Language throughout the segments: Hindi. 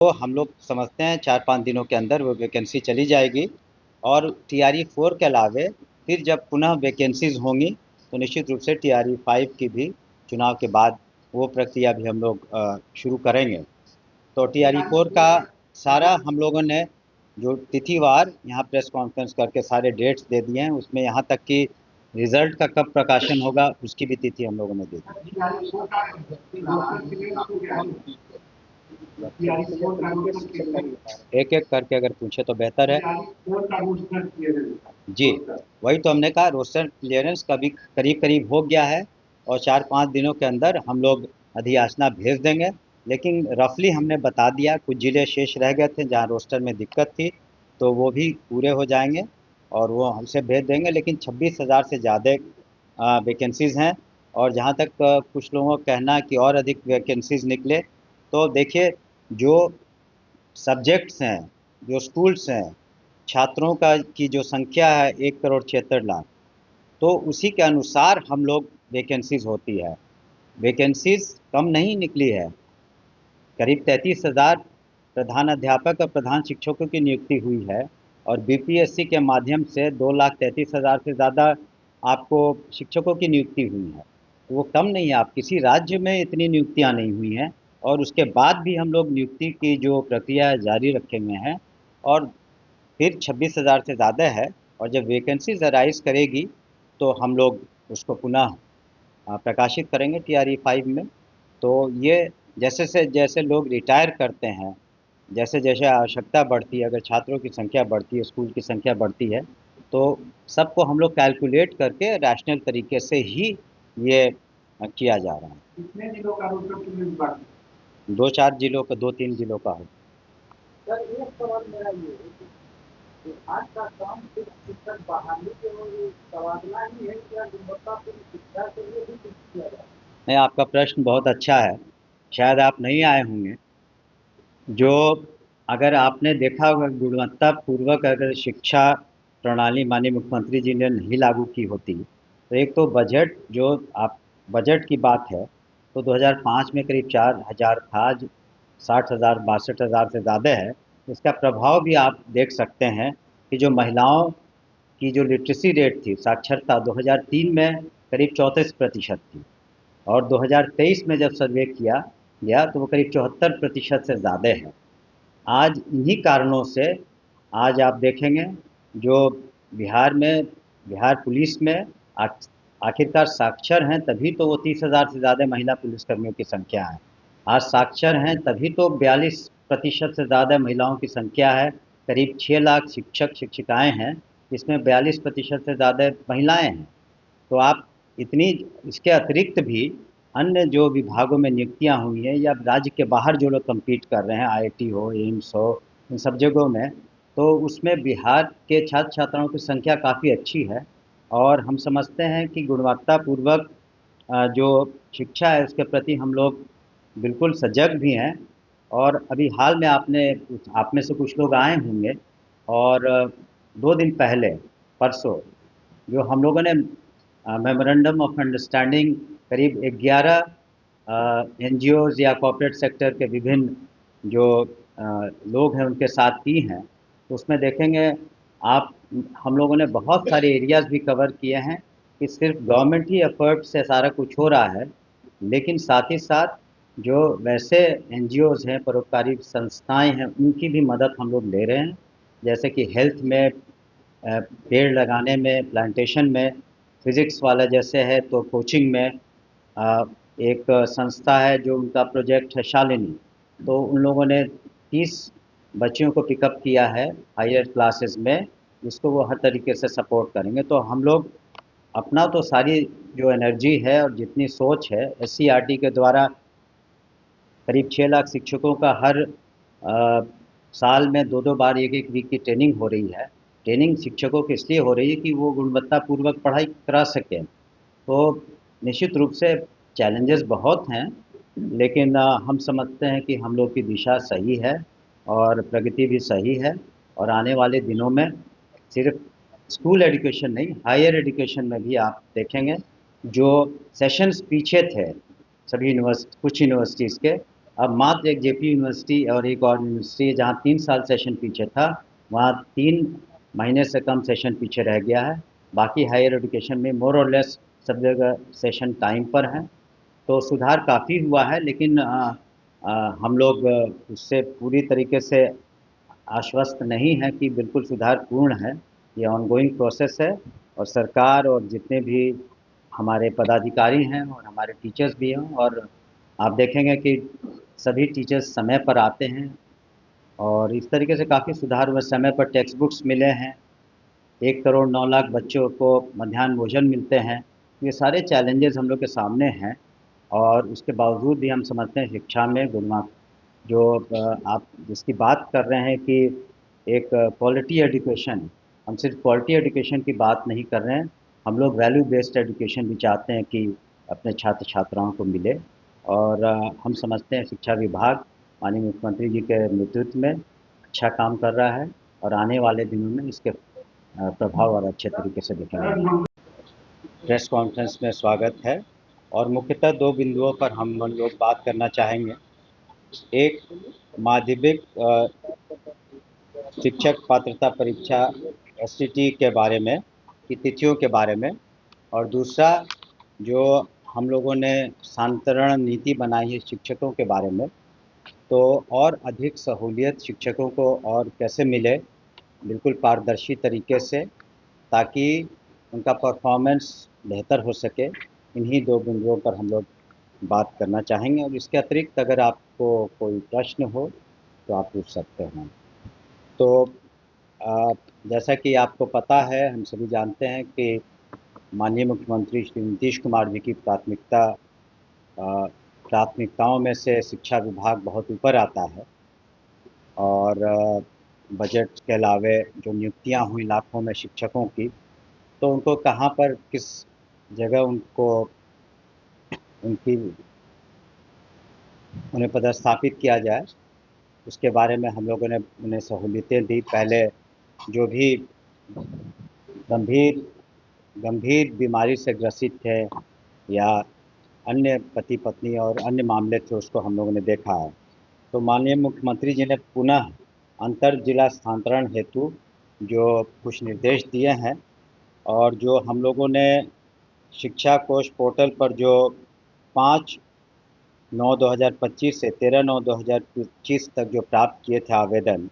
तो हम लोग समझते हैं 4-5 दिनों के अंदर वो वैकेंसी चली जाएगी और टीआरई 4 के अलावे फिर जब पुनः वैकेंसीज़ होंगी तो निश्चित रूप से टीआरई 5 की भी चुनाव के बाद वो प्रक्रिया भी हम लोग शुरू करेंगे। तो टीआरई 4 का सारा हम लोगों ने जो तिथिवार यहाँ प्रेस कॉन्फ्रेंस करके सारे डेट्स दे दिए हैं, उसमें यहाँ तक कि रिजल्ट का कब प्रकाशन होगा उसकी भी तिथि हम लोगों ने दे दी। एक एक करके अगर पूछे तो बेहतर है। जी, वही तो हमने कहा, रोस्टर क्लियरेंस कभी करीब करीब हो गया है और 4-5 दिनों के अंदर हम लोग अधियाचना भेज देंगे। लेकिन रफली हमने बता दिया, कुछ ज़िले शेष रह गए थे जहाँ रोस्टर में दिक्कत थी, तो वो भी पूरे हो जाएंगे और वो हमसे भेज देंगे। लेकिन 26,000 से ज़्यादा वैकेंसीज़ हैं और जहाँ तक कुछ लोगों का कहना है कि और अधिक वैकेंसीज़ निकले, तो देखिए जो सब्जेक्ट्स हैं, जो स्कूल्स हैं, छात्रों का की जो संख्या है 1,76,00,000, तो उसी के अनुसार हम लोग वैकेंसीज़ होती है। वैकेंसीज़ कम नहीं निकली है, करीब 33,000 प्रधान अध्यापक और प्रधान शिक्षकों की नियुक्ति हुई है और बीपीएससी के माध्यम से 2,33,000 से ज़्यादा आपको शिक्षकों की नियुक्ति हुई है। तो वो कम नहीं है, आप किसी राज्य में इतनी नियुक्तियाँ नहीं हुई हैं और उसके बाद भी हम लोग नियुक्ति की जो प्रक्रिया है जारी रखे हुए हैं और फिर 26,000 से ज़्यादा है और जब वैकेंसीज अराइज करेगी तो हम लोग उसको पुनः प्रकाशित करेंगे टीआरई 5 में। तो ये जैसे से जैसे लोग रिटायर करते हैं, जैसे जैसे आवश्यकता बढ़ती है, अगर छात्रों की संख्या बढ़ती है, स्कूल की संख्या बढ़ती है, तो सबको हम लोग कैलकुलेट करके रैशनल तरीके से ही ये किया जा रहा है। कितने जिलों का रोस्टर कितने विभाग में? 2-4 जिलों का, 2-3 जिलों का हो। सर एक सवाल मेरा ये है कि विभाग का काम सिर्फ शिक्षक बहाली के तबादला ही है या गुणवत्तापूर्ण शिक्षा के लिए भी कुछ किया जाए? नहीं, आपका प्रश्न बहुत अच्छा है, शायद आप नहीं आए होंगे। जो अगर आपने देखा होगा गुणवत्तापूर्वक अगर शिक्षा प्रणाली माननीय मुख्यमंत्री जी ने नहीं लागू की होती, तो एक तो बजट जो आप बजट की बात है, तो 2005 में करीब 4,000 था, आज 60,000 62,000 से ज़्यादा है। इसका प्रभाव भी आप देख सकते हैं कि जो महिलाओं की जो लिटरेसी रेट थी, साक्षरता 2003 में करीब 34% थी और 2023 में जब सर्वे किया गया तो वो करीब 74% से ज़्यादा है। आज इन्हीं कारणों से आज आप देखेंगे जो बिहार में, बिहार पुलिस में आखिरकार साक्षर हैं तभी तो वो 30,000 से ज़्यादा महिला पुलिसकर्मियों की संख्या है। आज साक्षर हैं तभी तो 42% से ज़्यादा महिलाओं की संख्या है। करीब 6 लाख शिक्षक शिक्षिकाएं हैं, इसमें 42% से ज़्यादा महिलाएं हैं। तो आप इतनी, इसके अतिरिक्त भी अन्य जो विभागों में नियुक्तियां हुई हैं या राज्य के बाहर जो लोग कम्पीट कर रहे हैं, आईआईटी हो, एम्स हो, इन सब जगहों में, तो उसमें बिहार के छात्र छात्राओं की संख्या काफ़ी अच्छी है और हम समझते हैं कि गुणवत्तापूर्वक जो शिक्षा है उसके प्रति हम लोग बिल्कुल सजग भी हैं। और अभी हाल में आप में से कुछ लोग आए होंगे और 2 दिन पहले, परसों, जो हम लोगों ने मेमोरेंडम ऑफ अंडरस्टैंडिंग करीब 11 एनजीओज़ या कॉर्पोरेट सेक्टर के विभिन्न जो लोग हैं उनके साथ की हैं, तो उसमें देखेंगे आप, हम लोगों ने बहुत सारे एरियाज़ भी कवर किए हैं कि सिर्फ गवर्नमेंट ही एफर्ट से सारा कुछ हो रहा है, लेकिन साथ ही साथ जो वैसे एनजीओज़ हैं, परोपकारी संस्थाएं हैं, उनकी भी मदद हम लोग ले रहे हैं। जैसे कि हेल्थ में, पेड़ लगाने में, प्लांटेशन में, फिज़िक्स वाला जैसे है तो कोचिंग में, एक संस्था है जो उनका प्रोजेक्ट है शालिनी, तो उन लोगों ने 30 बच्चियों को पिकअप किया है हायर क्लासेस में, जिसको वो हर तरीके से सपोर्ट करेंगे। तो हम लोग अपना तो सारी जो एनर्जी है और जितनी सोच है, एससीईआरटी के द्वारा करीब 6 लाख शिक्षकों का हर साल में 2-2 बार 1-1 वीक की ट्रेनिंग हो रही है। ट्रेनिंग शिक्षकों की इसलिए हो रही है कि वो गुणवत्तापूर्वक पढ़ाई करा सकें। तो निश्चित रूप से चैलेंजेस बहुत हैं, लेकिन हम समझते हैं कि हम लोग की दिशा सही है और प्रगति भी सही है और आने वाले दिनों में सिर्फ स्कूल एजुकेशन नहीं, हायर एजुकेशन में भी आप देखेंगे जो सेशंस पीछे थे सभी कुछ यूनिवर्सिटीज़ के, अब मात्र एक जेपी यूनिवर्सिटी और एक और यूनिवर्सिटी है जहाँ 3 साल सेशन पीछे था, वहाँ 3 महीने से कम सेशन पीछे रह गया है। बाकी हायर एजुकेशन में मोर और लेस सब जगह सेशन टाइम पर है। तो सुधार काफ़ी हुआ है, लेकिन हम लोग उससे पूरी तरीके से आश्वस्त नहीं है कि बिल्कुल सुधार पूर्ण है। ये ऑनगोइंग प्रोसेस है, और सरकार और जितने भी हमारे पदाधिकारी हैं और हमारे टीचर्स भी हैं, और आप देखेंगे कि सभी टीचर्स समय पर आते हैं, और इस तरीके से काफ़ी सुधार हुआ। समय पर टेक्स्ट बुक्स मिले हैं, 1 करोड़ 9 लाख बच्चों को मध्याह्न भोजन मिलते हैं। ये सारे चैलेंजेस हम लोग के सामने हैं, और उसके बावजूद भी हम समझते हैं शिक्षा में गुणवत्ता जो आप जिसकी बात कर रहे हैं कि एक क्वालिटी एजुकेशन, हम सिर्फ क्वालिटी एजुकेशन की बात नहीं कर रहे हैं, हम लोग वैल्यू बेस्ड एजुकेशन भी चाहते हैं कि अपने छात्र छात्राओं को मिले। और हम समझते हैं शिक्षा विभाग माननीय मुख्यमंत्री जी के नेतृत्व में अच्छा काम कर रहा है, और आने वाले दिनों में इसके प्रभाव और अच्छे तरीके से दिखेंगे। प्रेस कॉन्फ्रेंस में स्वागत है, और मुख्यतः 2 बिंदुओं पर हम लोग बात करना चाहेंगे। एक, माध्यमिक शिक्षक पात्रता परीक्षा एसटीटी के बारे में, की तिथियों के बारे में, और दूसरा जो हम लोगों ने स्थानांतरण नीति बनाई है शिक्षकों के बारे में, तो और अधिक सहूलियत शिक्षकों को और कैसे मिले बिल्कुल पारदर्शी तरीके से, ताकि उनका परफॉर्मेंस बेहतर हो सके। इन्हीं 2 बिंदुओं पर हम लोग बात करना चाहेंगे, और इसके अतिरिक्त अगर आपको कोई प्रश्न हो तो आप पूछ सकते हैं। तो आ, जैसा कि आपको पता है, हम सभी जानते हैं कि माननीय मुख्यमंत्री श्री नीतीश कुमार जी की प्राथमिकताओं में से शिक्षा विभाग बहुत ऊपर आता है, और बजट के अलावे जो नियुक्तियां हुई लाखों में शिक्षकों की, तो उनको कहाँ पर किस जगह उनकी उन्हें पदस्थापित किया जाए, उसके बारे में हम लोगों ने उन्हें सहूलियतें दी। पहले जो भी गंभीर गंभीर बीमारी से ग्रसित थे, या अन्य पति पत्नी और अन्य मामले थे, उसको हम लोगों ने देखा है। तो माननीय मुख्यमंत्री जी ने पुनः अंतर जिला स्थानांतरण हेतु जो कुछ निर्देश दिए हैं, और जो हम लोगों ने शिक्षा कोष पोर्टल पर जो 5/9/2025 से 13/9/2025 तक जो प्राप्त किए थे आवेदन,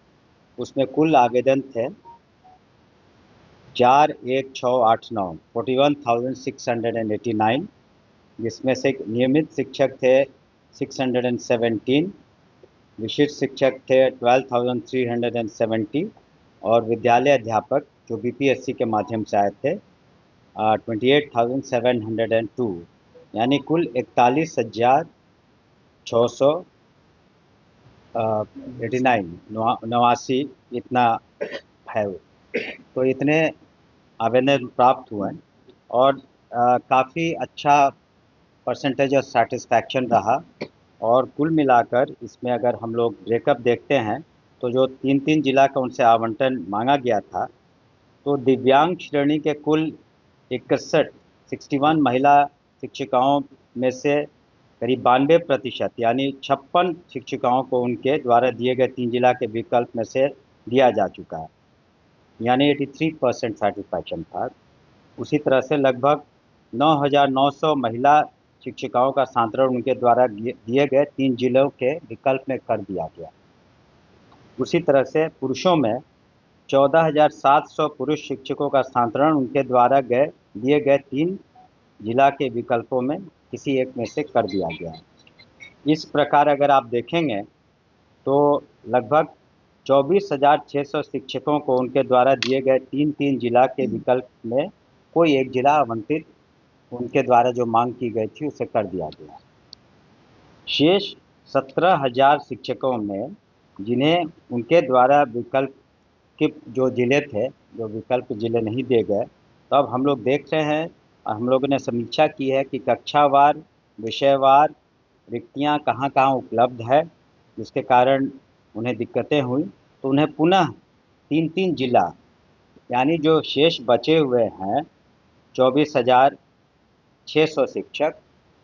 उसमें कुल आवेदन थे 41689 41,689, जिसमें से नियमित शिक्षक थे 617, विशिष्ट शिक्षक थे 12,370, और विद्यालय अध्यापक जो बीपीएससी के माध्यम से आए थे 28,702, यानी कुल 89 इतना है। तो इतने आवेदन प्राप्त हुए, और काफ़ी अच्छा परसेंटेज ऑफ सेटिस्फैक्शन रहा। और कुल मिलाकर इसमें अगर हम लोग ब्रेकअप देखते हैं, तो जो 3-3 जिला का उनसे आवंटन मांगा गया था, तो दिव्यांग श्रेणी के कुल 61 महिला शिक्षिकाओं में से करीब 92%, यानी 56 शिक्षिकाओं को उनके द्वारा दिए गए 3 जिला के विकल्प में से दिया जा चुका है, यानी 83% सेटिस्फैक्शन था। उसी तरह से लगभग 9,900 महिला शिक्षिकाओं का स्थानांतरण उनके द्वारा दिए गए 3 जिलों के विकल्प में कर दिया गया। उसी तरह से पुरुषों में 14,700 पुरुष शिक्षकों का स्थानांतरण उनके द्वारा दिए गए 3 जिला के विकल्पों में किसी एक में से कर दिया गया। इस प्रकार अगर आप देखेंगे तो लगभग 24,600 शिक्षकों को उनके द्वारा दिए गए 3-3 जिला के विकल्प में कोई एक जिला आवंटित उनके द्वारा जो मांग की गई थी उसे कर दिया गया। शेष 17,000 शिक्षकों में जिन्हें उनके द्वारा विकल्प के जो ज़िले थे, जो विकल्प ज़िले नहीं दिए गए, तो अब हम लोग देख रहे हैं, हम लोगों ने समीक्षा की है कि कक्षावार, विषयवार रिक्तियाँ कहाँ-कहाँ उपलब्ध है, जिसके कारण उन्हें दिक्कतें हुई। तो उन्हें पुनः 3-3 जिला, यानी जो शेष बचे हुए हैं 24,600 शिक्षक,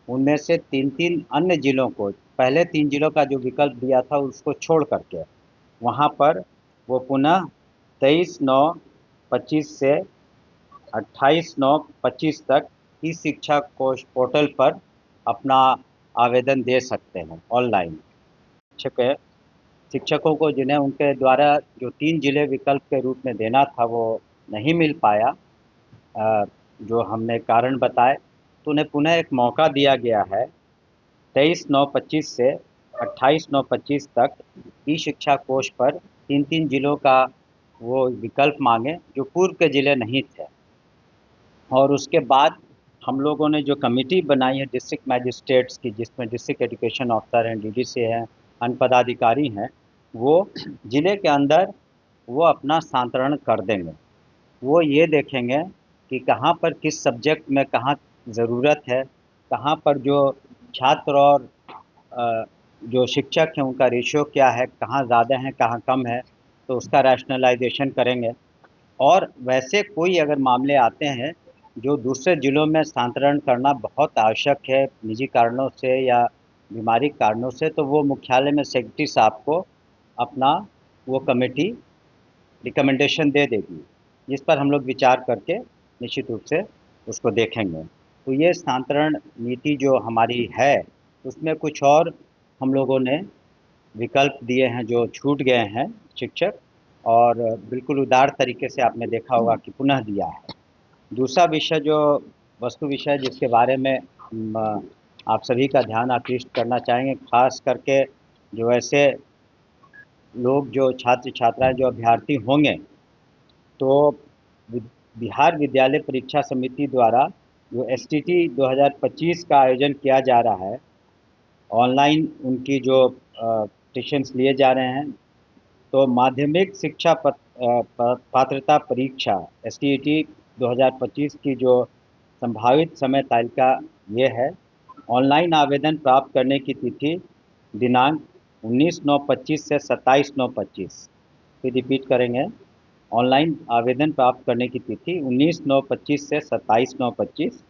उनमें से 3-3 अन्य जिलों को पहले 3 जिलों का जो विकल्प दिया था उसको छोड़ करके वहाँ पर वो पुनः 23/9/25 से 28/9/25 तक ई शिक्षा कोश पोर्टल पर अपना आवेदन दे सकते हैं ऑनलाइन। शिक्षक शिक्षकों को जिन्हें उनके द्वारा जो 3 जिले विकल्प के रूप में देना था वो नहीं मिल पाया, जो हमने कारण बताए, तो उन्हें पुनः एक मौका दिया गया है 23/9/25 से 28/9/25 तक ई शिक्षा कोश पर 3-3 जिलों का वो विकल्प मांगे जो पूर्व के जिले नहीं थे। और उसके बाद हम लोगों ने जो कमेटी बनाई है डिस्ट्रिक्ट मैजिस्ट्रेट्स की, जिसमें डिस्ट्रिक्ट एजुकेशन ऑफिसर हैं, डीडीसी हैं, अन्य पदाधिकारी हैं, वो ज़िले के अंदर वो अपना स्थानांतरण कर देंगे। वो ये देखेंगे कि कहाँ पर किस सब्जेक्ट में कहाँ ज़रूरत है, कहाँ पर जो छात्र और जो शिक्षक हैं उनका रेशियो क्या है, कहाँ ज़्यादा है कहाँ कम है, तो उसका रैशनलाइजेशन करेंगे। और वैसे कोई अगर मामले आते हैं जो दूसरे ज़िलों में स्थानांतरण करना बहुत आवश्यक है निजी कारणों से या बीमारी कारणों से, तो वो मुख्यालय में सेक्रेटरी साहब को अपना वो कमेटी रिकमेंडेशन दे देगी, जिस पर हम लोग विचार करके निश्चित रूप से उसको देखेंगे। तो ये स्थानांतरण नीति जो हमारी है उसमें कुछ और हम लोगों ने विकल्प दिए हैं जो छूट गए हैं शिक्षक, और बिल्कुल उदार तरीके से आपने देखा होगा कि पुनः दिया है। दूसरा विषय जो वस्तु विषय जिसके बारे में हम आप सभी का ध्यान आकृष्ट करना चाहेंगे, खास करके जो ऐसे लोग जो छात्र छात्राएं जो अभ्यर्थी होंगे, तो बिहार विद्यालय परीक्षा समिति द्वारा जो एसटीटी 2025 का आयोजन किया जा रहा है, ऑनलाइन उनकी जो सेशंस लिए जा रहे हैं, तो माध्यमिक शिक्षा पात्रता परीक्षा एसटीईटी 2025 की जो संभावित समय तालिका ये है। ऑनलाइन आवेदन प्राप्त करने की तिथि दिनांक 19/9/25 से 27/9/25। फिर रिपीट करेंगे, ऑनलाइन आवेदन प्राप्त करने की तिथि 19/9/25 से 27/9/25।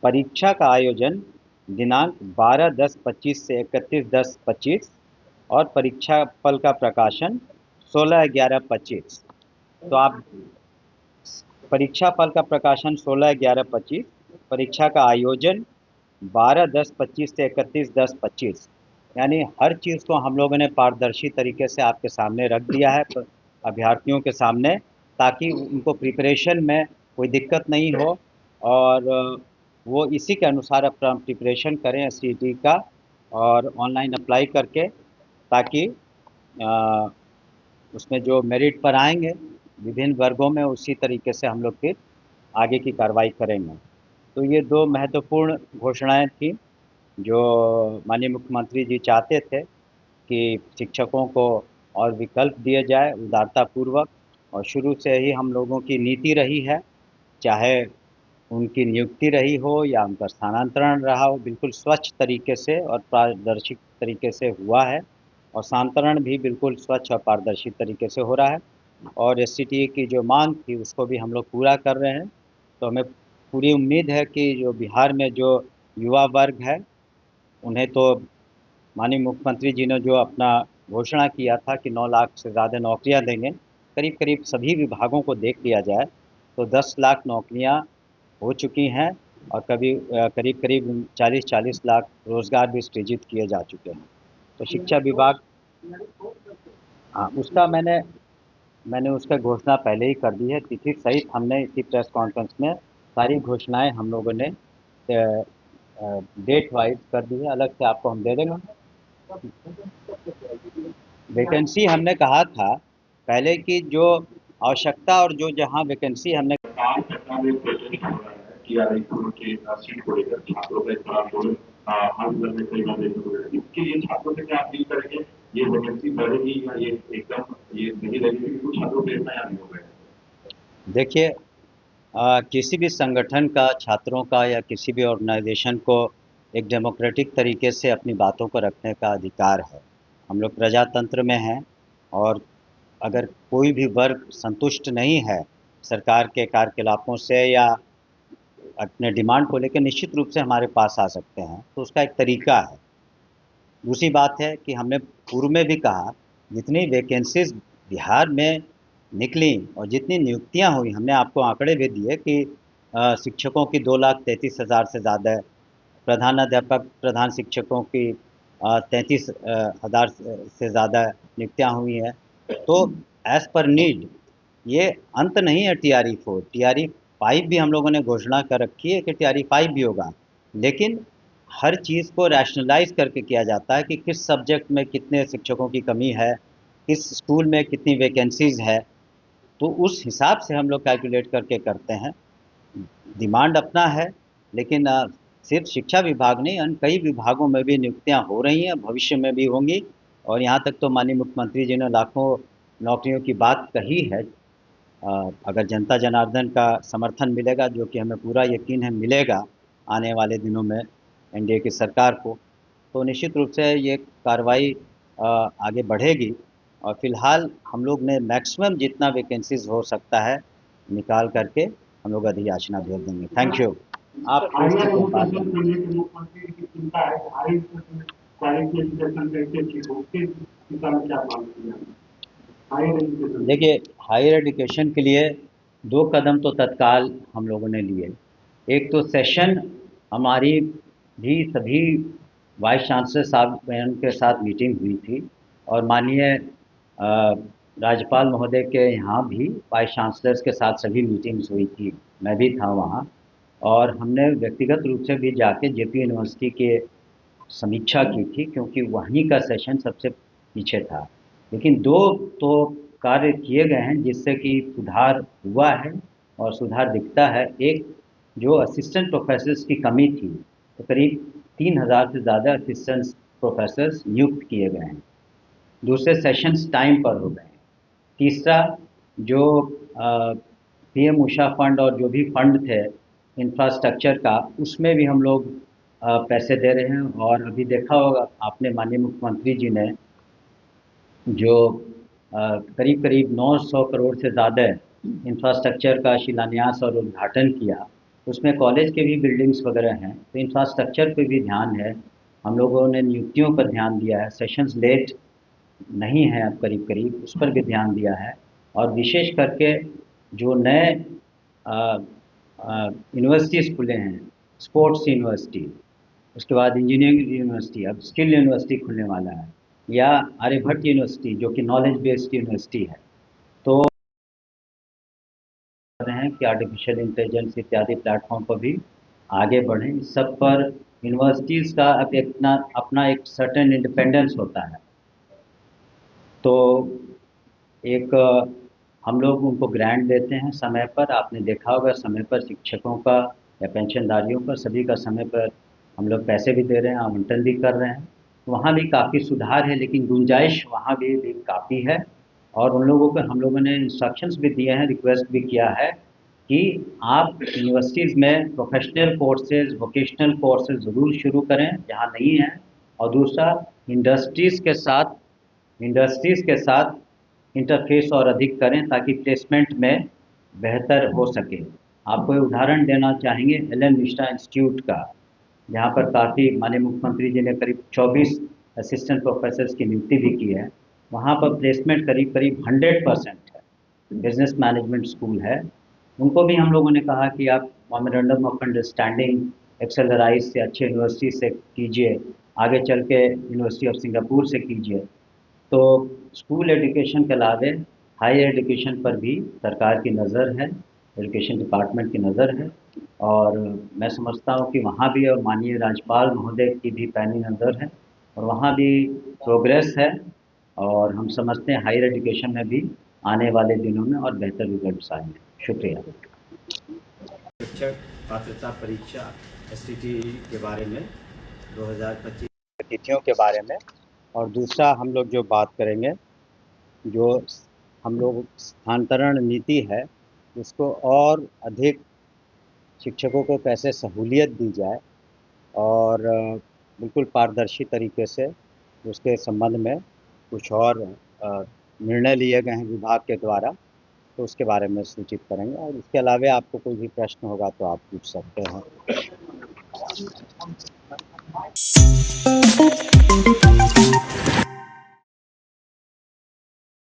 परीक्षा का आयोजन दिनांक 12/10/25 से 31/10/25 और परीक्षा फल का प्रकाशन 16/11/25। तो आप परीक्षा फल का प्रकाशन 16/11/25, परीक्षा का आयोजन 12/10/25 से 31/10/25, यानी हर चीज़ को हम लोगों ने पारदर्शी तरीके से आपके सामने रख दिया है अभ्यर्थियों के सामने, ताकि उनको प्रिपरेशन में कोई दिक्कत नहीं हो और वो इसी के अनुसार अपना प्रिपरेशन करें एसटीईटी का और ऑनलाइन अप्लाई करके, ताकि उसमें जो मेरिट पर आएंगे विभिन्न वर्गों में उसी तरीके से हम लोग फिर आगे की कार्रवाई करेंगे। तो ये दो महत्वपूर्ण घोषणाएं थी जो माननीय मुख्यमंत्री जी चाहते थे कि शिक्षकों को और विकल्प दिए जाए उदारतापूर्वक, और शुरू से ही हम लोगों की नीति रही है, चाहे उनकी नियुक्ति रही हो या उनका स्थानांतरण रहा हो, बिल्कुल स्वच्छ तरीके से और पारदर्शी तरीके से हुआ है, और स्थानांतरण भी बिल्कुल स्वच्छ और पारदर्शी तरीके से हो रहा है। और एससीटीए की जो मांग थी उसको भी हम लोग पूरा कर रहे हैं। तो हमें पूरी उम्मीद है कि जो बिहार में जो युवा वर्ग है उन्हें तो माननीय मुख्यमंत्री जी ने जो अपना घोषणा किया था कि 9 लाख से ज़्यादा नौकरियां देंगे, करीब करीब सभी विभागों को देख लिया जाए तो 10 लाख नौकरियां हो चुकी हैं, और करीब करीब 40-40 लाख रोज़गार भी सृजित किए जा चुके हैं। तो शिक्षा विभाग, हाँ, उसका मैंने उसका घोषणा पहले ही कर दी है, तिथि सहित हमने इसी प्रेस कॉन्फ्रेंस में सारी घोषणाएं हम लोगों ने डेट वाइज कर दी है, अलग से आपको हम दे देंगे। वैकेंसी हमने कहा था पहले की जो आवश्यकता और जो जहाँ वैकेंसी हमने काम करना भी प्रेजेंट हो रहा है कि यार एक के सीट को लेकर छात्रों का इतना आंदोलन हल करने के लिए इसके लिए छात्रों से क्या अपील करेंगे, ये वैकेंसी बढ़ेगी या ये एकदम ये नहीं लगेगी, कुछ छात्रों को इतना याद हो गया। देखिए, किसी भी संगठन का, छात्रों का या किसी भी ऑर्गेनाइजेशन को एक डेमोक्रेटिक तरीके से अपनी बातों को रखने का अधिकार है। हम लोग प्रजातंत्र में हैं, और अगर कोई भी वर्ग संतुष्ट नहीं है सरकार के कार्यकलापों से या अपने डिमांड को लेकर, निश्चित रूप से हमारे पास आ सकते हैं। तो उसका एक तरीका है, दूसरी बात है कि हमने पूर्व में भी कहा, जितनी वैकेंसीज बिहार में निकली और जितनी नियुक्तियां हुई, हमने आपको आंकड़े भी दिए कि शिक्षकों की 2,33,000 से ज़्यादा है, प्रधानाध्यापक प्रधान शिक्षकों की 33,000 से ज़्यादा नियुक्तियां हुई हैं। तो एज़ पर नीड ये अंत नहीं है TRE 4, TRE 5 भी हम लोगों ने घोषणा कर रखी है कि TRE 5 भी होगा, लेकिन हर चीज़ को रैशनलाइज करके किया जाता है कि किस सब्जेक्ट में कितने शिक्षकों की कमी है, किस स्कूल में कितनी वैकेंसीज़ है, तो उस हिसाब से हम लोग कैलकुलेट करके करते हैं। डिमांड अपना है, लेकिन सिर्फ शिक्षा विभाग नहीं, अन्य कई विभागों में भी नियुक्तियां हो रही हैं, भविष्य में भी होंगी। और यहाँ तक तो माननीय मुख्यमंत्री जी ने लाखों नौकरियों की बात कही है। अगर जनता जनार्दन का समर्थन मिलेगा, जो कि हमें पूरा यकीन है मिलेगा आने वाले दिनों में NDA की सरकार को, तो निश्चित रूप से ये कार्रवाई आगे बढ़ेगी। और फिलहाल हम लोग ने मैक्सिमम जितना वैकेंसीज हो सकता है निकाल करके हम लोग अधियाचना भेज देंगे। Thank you. आप हायर इसकी कोई बात एजुकेशन को नहीं। लेकर मुख्यमंत्री की चिंता है कि हायर एजुकेशन क्वालिटी एजुकेशन कैसे ठीक हो, किस दिशा में क्या मांग की है हायर एजुकेशन? देखिए, हायर एजुकेशन के लिए 2 कदम तो तत्काल हम लोगों ने लिए। एक तो सेशन हमारी भी सभी वाइस चांसलर साहब के साथ मीटिंग हुई थी, और माननीय राज्यपाल महोदय के यहाँ भी वाइस चांसलर्स के साथ सभी मीटिंग्स हुई थी, मैं भी था वहाँ। और हमने व्यक्तिगत रूप से भी जाके JP यूनिवर्सिटी के समीक्षा की थी, क्योंकि वहीं का सेशन सबसे पीछे था। लेकिन 2 तो कार्य किए गए हैं जिससे कि सुधार हुआ है और सुधार दिखता है। एक, जो असिस्टेंट प्रोफेसर्स की कमी थी, तो करीब 3,000 से ज़्यादा असिस्टेंट प्रोफेसर्स नियुक्त किए गए हैं। दूसरे, सेशंस टाइम पर हो गए हैं। तीसरा, जो PM उषा फंड और जो भी फंड थे इंफ्रास्ट्रक्चर का, उसमें भी हम लोग पैसे दे रहे हैं। और अभी देखा होगा आपने, माननीय मुख्यमंत्री जी ने जो करीब करीब 900 करोड़ से ज़्यादा इंफ्रास्ट्रक्चर का शिलान्यास और उद्घाटन किया, उसमें कॉलेज के भी बिल्डिंग्स वगैरह हैं, तो इंफ्रास्ट्रक्चर पे भी ध्यान है। हम लोगों ने नियुक्तियों पर ध्यान दिया है, सेशंस लेट नहीं है अब करीब करीब, उस पर भी ध्यान दिया है। और विशेष करके जो नए यूनिवर्सिटीज़ खुले हैं, स्पोर्ट्स यूनिवर्सिटी, उसके बाद इंजीनियरिंग यूनिवर्सिटी, अब स्किल यूनिवर्सिटी खुलने वाला है, या आर्यभट्ट यूनिवर्सिटी जो कि नॉलेज बेस्ड यूनिवर्सिटी है। तो रहे हैं कि आर्टिफिशियल इंटेलिजेंस इत्यादि प्लेटफॉर्म पर भी आगे बढ़ें। इस सब पर यूनिवर्सिटीज़ का अब अपना एक सर्टेन इंडिपेंडेंस होता है। तो एक हम लोग उनको ग्रांट देते हैं समय पर, आपने देखा होगा समय पर शिक्षकों का या पेंशनधारियों का, सभी का समय पर हम लोग पैसे भी दे रहे हैं, आवंटन भी कर रहे हैं। वहाँ भी काफ़ी सुधार है, लेकिन गुंजाइश वहाँ भी काफ़ी है। और उन लोगों को हम लोगों ने इंस्ट्रक्शंस भी दिए हैं, रिक्वेस्ट भी किया है कि आप यूनिवर्सिटीज़ में प्रोफेशनल कोर्सेज, वोकेशनल कोर्सेज ज़रूर शुरू करें जहाँ नहीं है। और दूसरा, इंडस्ट्रीज़ के साथ इंटरफेस और अधिक करें ताकि प्लेसमेंट में बेहतर हो सके। आपको एक उदाहरण देना चाहेंगे एलन मिश्रा इंस्टीट्यूट का, जहाँ पर काफ़ी माननीय मुख्यमंत्री जी ने करीब 24 असिस्टेंट प्रोफेसर्स की नियुक्ति भी की है। वहाँ पर प्लेसमेंट करीब करीब 100% है। बिजनेस मैनेजमेंट स्कूल है। उनको भी हम लोगों ने कहा कि आप मेमोरेंडम ऑफ अंडरस्टैंडिंग एक्सेलराइज से, अच्छे यूनिवर्सिटी से कीजिए, आगे चल के यूनिवर्सिटी ऑफ सिंगापुर से कीजिए। तो स्कूल एजुकेशन के अलावे हायर एजुकेशन पर भी सरकार की नज़र है, एजुकेशन डिपार्टमेंट की नज़र है। और मैं समझता हूँ कि वहाँ भी, और माननीय राज्यपाल महोदय की भी पैनी नज़र है, और वहाँ भी प्रोग्रेस है। और हम समझते हैं हायर एजुकेशन में भी आने वाले दिनों में और बेहतर रिजल्ट्स आएंगे। शुक्रिया। शिक्षक पात्रता परीक्षा STT के बारे में 2025 तिथियों के बारे में, और दूसरा हम लोग जो बात करेंगे, जो हम लोग स्थानांतरण नीति है, उसको और अधिक शिक्षकों को कैसे सहूलियत दी जाए और बिल्कुल पारदर्शी तरीके से उसके संबंध में कुछ और निर्णय लिए गए हैं विभाग के द्वारा, तो उसके बारे में सूचित करेंगे। और इसके अलावा आपको कोई भी प्रश्न होगा तो आप पूछ सकते हैं। माइक